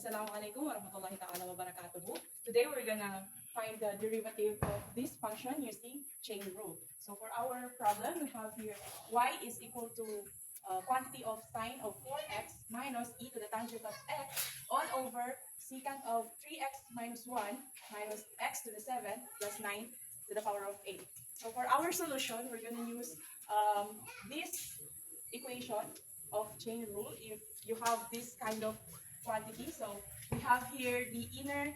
Assalamualaikum warahmatullahi ta'ala wabarakatuh. Today we're gonna find the derivative of this function using chain rule. So for our problem, we have here y is equal to quantity of sine of 4x minus e to the tangent of x all over secant of 3x minus 1 minus x to the 7 plus 9 to the power of 8. So for our solution, we're gonna use this equation of chain rule if you have this kind of quantity. So we have here the inner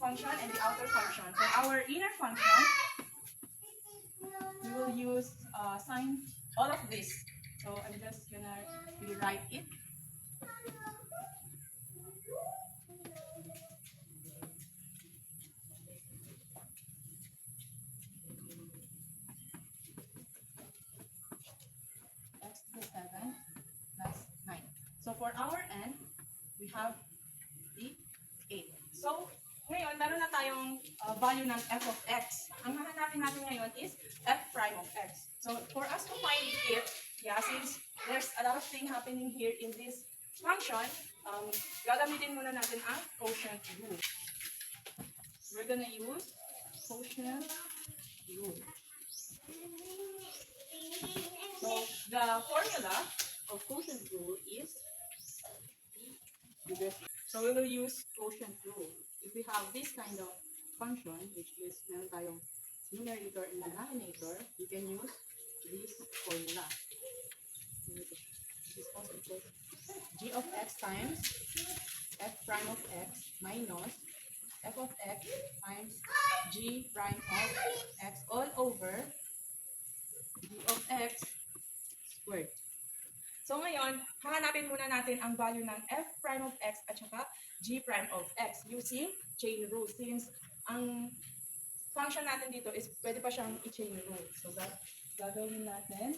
function and the outer function. For our inner function, we will use sine all of this. So I'm just gonna rewrite it. X to the 7 plus 9. So for our n, we have the 8. So ngayon, meron na tayong value ng f of x. Ang hahanapin natin ngayon is f prime of x. So for us to find it, since there's a lot of things happening here in this function, gagamitin muna natin ang quotient rule. We're gonna use quotient rule. So the formula of quotient rule is so we will use quotient rule. If we have this kind of function, which is meron tayong numerator and denominator, you can use this formula. This is also equal to g of x times f prime of x minus f of x times g prime of x all over g of x squared. So ngayon, hahanapin muna natin ang value ng f prime of x at saka g prime of x using chain rule. Since ang function natin dito is pwede pa siyang i-chain rule. So gagawin natin,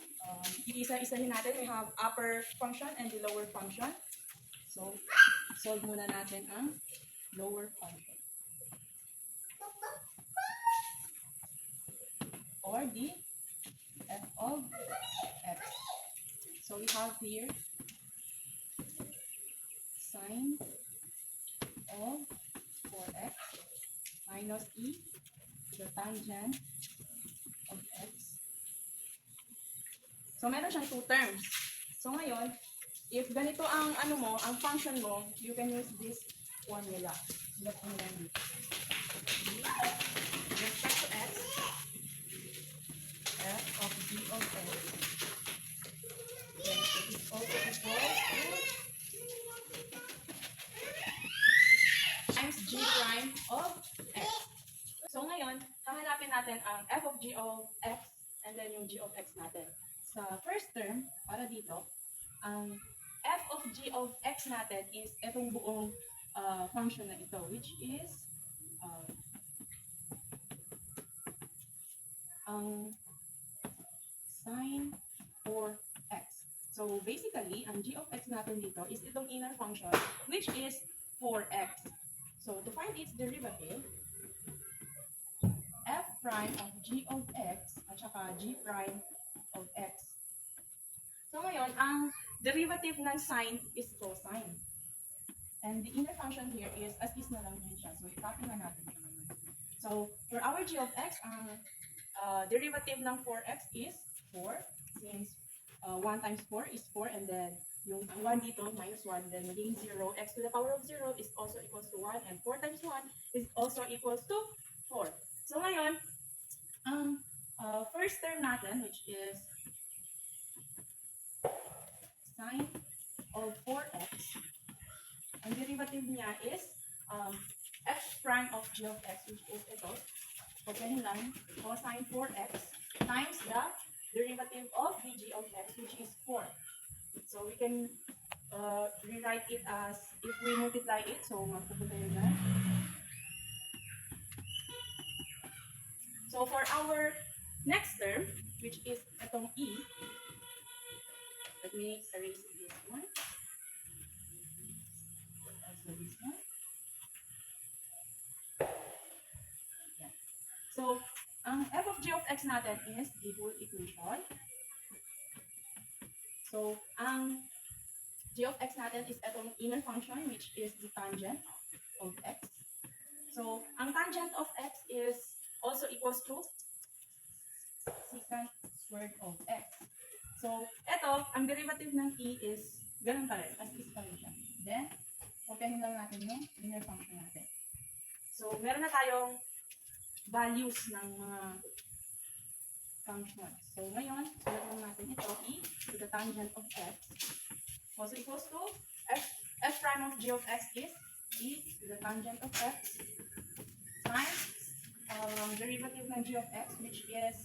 iisa-isahin natin. We have upper function and the lower function. So solve muna natin ang lower function. Or the f of x. So we have here sine of 4x minus e to the tangent of x. So meron siyang two terms. So ngayon, if ganito ang ang function mo, you can use this formula. Sulat mo lang dito. With respect to x, f of g of x. Then it is also equal to times g prime of x. So ngayon, hahanapin natin ang f of g of x and then yung g of x natin. Sa first term, para dito, ang f of g of x natin is itong buong function na ito, which is ang sine 4x. So basically, ang g of x natin dito is itong inner function, which is 4x. So to find its derivative, f prime of g of x at saka g prime of x. So ngayon, ang derivative ng sine is cosine. And the inner function here is as is na lang din siya. So i-copy na natin siya ngayon. So for our g of x, ang derivative ng 4x is 4. Since 1 times 4 is 4 and then yung 1 dito minus 1, then magiging 0. X to the power of 0 is also equals to 1 and 4 times 1 is also equals to 4. So ngayon, ang first term natin, which is sine of 4x, ang derivative niya is f prime of g of x, which is ito. Open lang, cosine 4x times the derivative of the g of x, which is 4. So we can rewrite it as, if we multiply it, so magpupunta yun na. So for our next term, which is itong e, let me erase this one. Also this one. Yeah. So, ang f of g of x natin is the whole equation. So, ang g of x natin is itong inner function which is the tangent of x. So, ang tangent of x is also equals to secant squared of x. So, ito, ang derivative ng e is ganun pa rin, as is pa rin siya. Then, kopyahin lang natin yung inner function natin. So, meron na tayong values ng mga functions. So, ngayon, sulat lang natin ito, e to the tangent of x also equals to f prime of g of x is e to the tangent of x times derivative ng g of x which is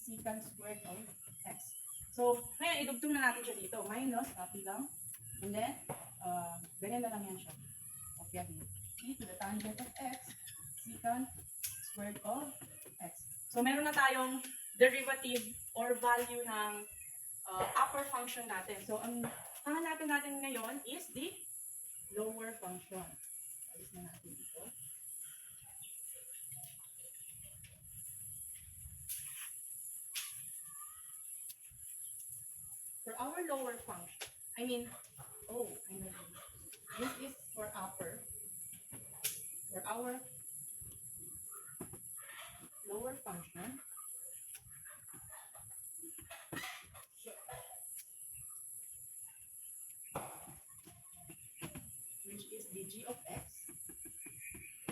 secant squared of x. So, ngayon, idugtong na natin siya dito. Minus, copy lang. And then, ganyan na lang yan siya. Kopyahin. E to the tangent of x secant squared of x. So, meron na tayong derivative or value ng upper function natin. So, ang hanapin natin ngayon is the lower function. Alis na natin dito. For our lower function, I know this is for upper. For our lower function, which is the g of x.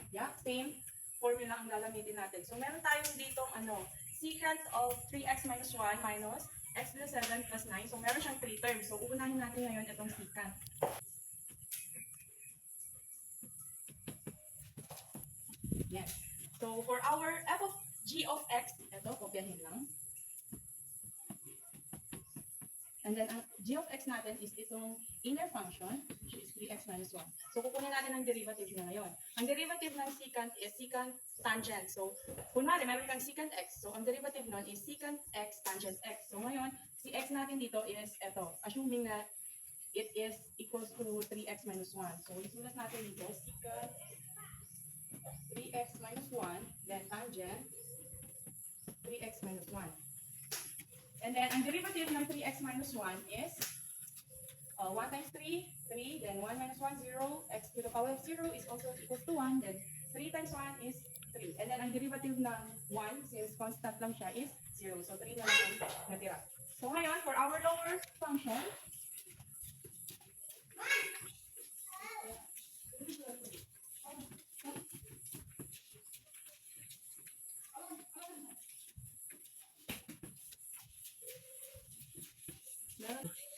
Yeah, same formula ang gagamitin natin. So, meron tayong ditong secant of 3x minus 1 minus x to the 7 plus 9. So, meron siyang 3 terms. So, uunahin natin ngayon itong secant. Yes. So, for our f of g of x, ito, kopyahin lang. And then, ang g of x natin is itong inner function, which is 3x minus 1. So, kukunin natin ang derivative na ngayon. Ang derivative ng secant is secant tangent. So, kunwari, meron kang secant x. So, ang derivative nun is secant x tangent x. So, ngayon, si x natin dito is ito. Assuming na it is equals to 3x minus 1. So, isulat natin dito, secant 3x minus 1, then tangent 3x minus 1. And then, ang derivative ng 3x minus 1 is 1 times 3, 3, then 1 minus 1, 0, x to the power of 0 is also equals to 1, then 3 times 1 is 3. And then, ang derivative ng 1, since constant lang siya, is 0. So, 3 na lang ang natira. So, ngayon, for our lower function,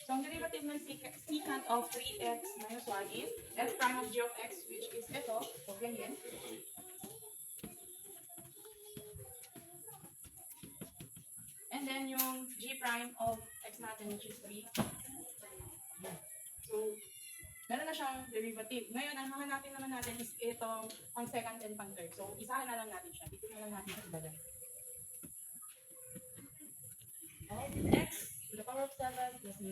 so, ang derivative ng secant of 3x minus 1 is f prime of g of x, which is ito. So, ganyan. And then, yung g prime of x natin, which is 3. So, meron na siyang derivative. Ngayon, ang hahanapin naman natin is itong pang second and pang third. So, isahan na lang natin siya. Dito na lang natin siya ibalay. X to the power of 7 plus 9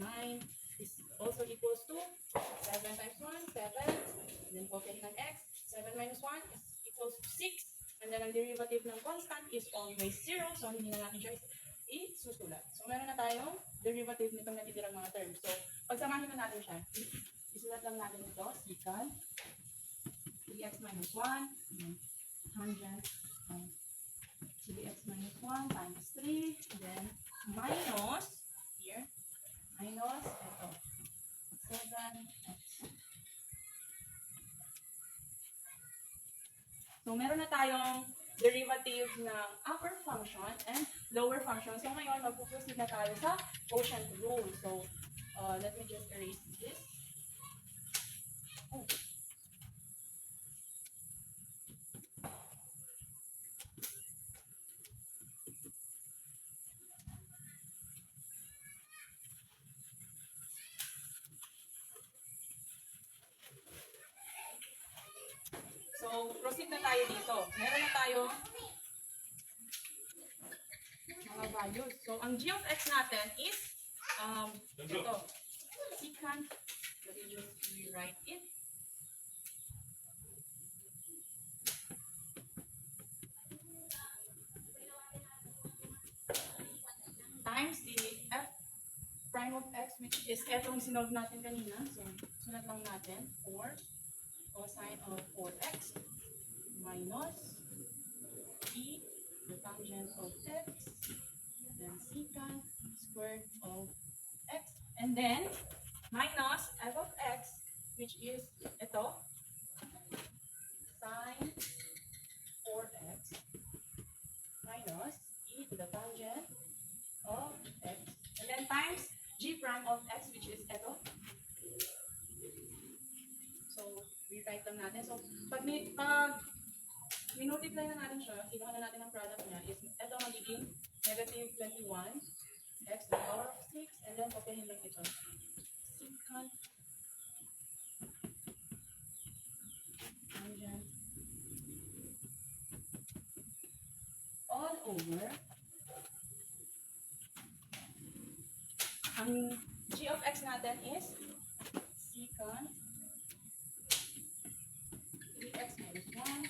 is also equals to 7 times 1, 7. And then, copy ng x. 7 minus 1 is equals to 6. And then, ang derivative ng constant is always 0. So, hindi na natin siya isusulat. So, meron na tayong derivative nitong natitirang mga terms. So, pagsamahin na natin siya. Isulat lang natin ito. Secant 3x minus 1. Tangent 3x minus 1 times 3. Then, minus, here, minus, ito, 7x. So, meron na tayong derivative ng upper function and lower function. So, ngayon, magpuproceed na tayo sa quotient rule. So, let me just erase this. Oh. So, proceed na tayo dito. Meron na tayo mga values. So, ang g of x natin is ito. Secant, let me just rewrite it. Times the f prime of x, which is etong sinolve natin kanina. So, sulat lang natin, 4 cosine of 4x minus e the tangent of x, then secant squared of x, and then minus f of x, which is ito, sine 4x minus e to the tangent of x, and then times g prime of x, which is ito. So, rewrite lang natin. So, pag minultiply na natin siya, kinuha na natin ang product niya, is ito magiging negative 21 x to the power of 6, and then kopyahin lang ito. Secant tangent all over ang g of x natin is secant 3x minus 1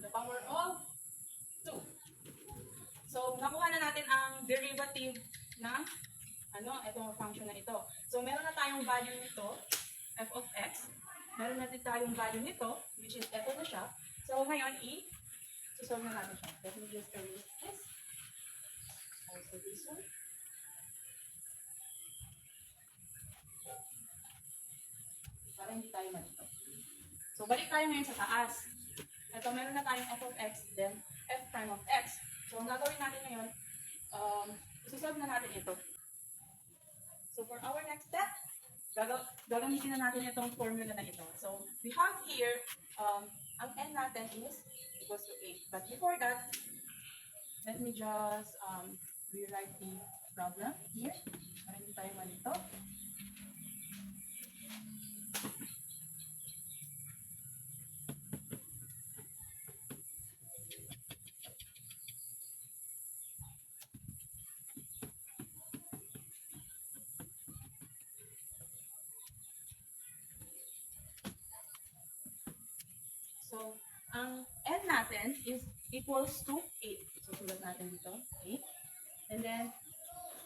the power of 2. So, nakuha na natin ang derivative na itong function na ito. So, meron na tayong value nito, f of x. Meron na din tayong value nito, which is ito na siya. So, ngayon, solve na natin siya. Let me just erase this. Also this one. Para hindi tayo malito. So, balik tayo ngayon sa taas. Ito, meron na tayong f of x, then f prime of x. So, ang gagawin natin ngayon, isosolve na natin ito. So, for our next step, gagamitin na natin itong formula na ito. So, we have here, ang n natin is equals to 8. But before that, let me just rewrite the problem here. Para hindi tayo malito. So, ang n natin is equals to 8. So, sulat natin dito, 8. And then,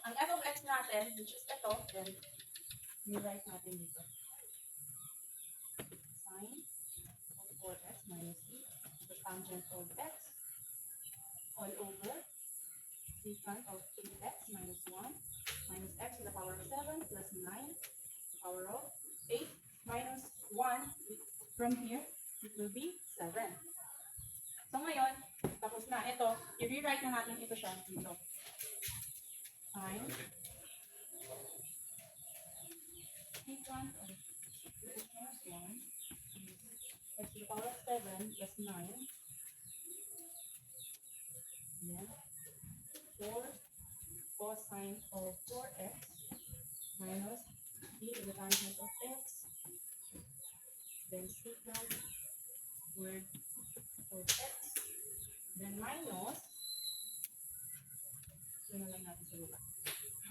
ang f of x natin, which is ito, then, rewrite natin dito. Sine of 4x minus e, the tangent of x, all over, secant of 8x minus 1, minus x to the power of 7, plus 9, to the power of 8, minus 1, from here, it will be 7. So ngayon, tapos na. Ito, i-rewrite na natin ito siya dito. Sine secant of 8 minus 1 x to the power of 7 plus 9. Then, 4 cosine of 4x minus e to the tangent of x. Then secant squared of x, then minus, yun lang natin sa baba,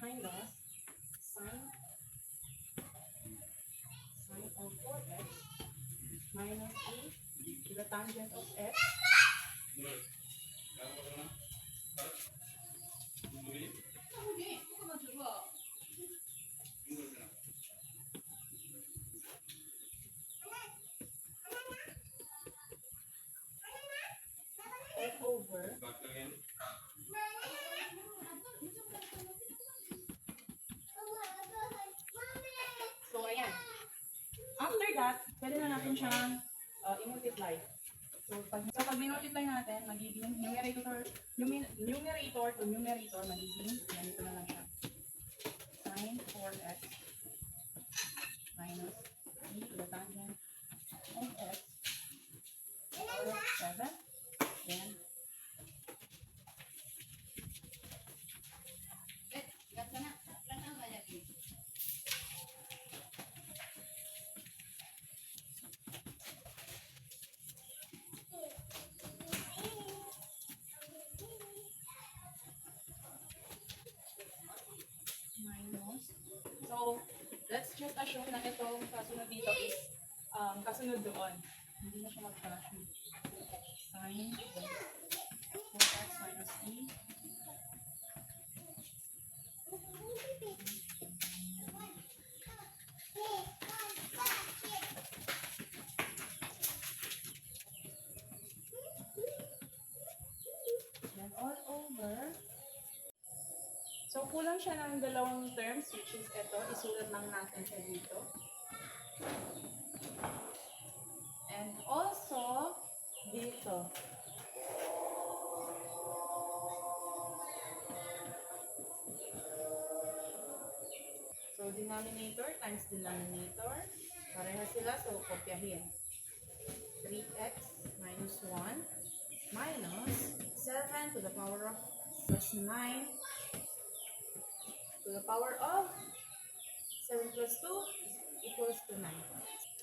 minus sine of 4x minus a to the tangent of x, over so ayan, after that pwede na natin siyang i-multiply. So pag minultiply natin, magiging numerator to numerator, magiging ganito na lang siya, sine 4x minus e to the tangent of x power of 7, then so, let's just assume na itong kasunod dito is kasunod doon. Hindi na siya mag-kasunod. Sine 4x minus e kulang siya ng dalawang terms, which is ito. Isulat lang natin siya dito. And also, dito. So, denominator times denominator. Pareha sila, so kopyahin. 3x minus 1 minus 7 to the power of plus 9 to the power of 7 plus 2 equals to 9.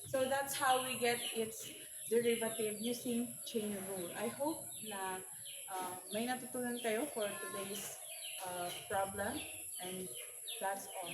So that's how we get its derivative using chain rule. I hope na may natutunan kayo for today's problem, and that's all.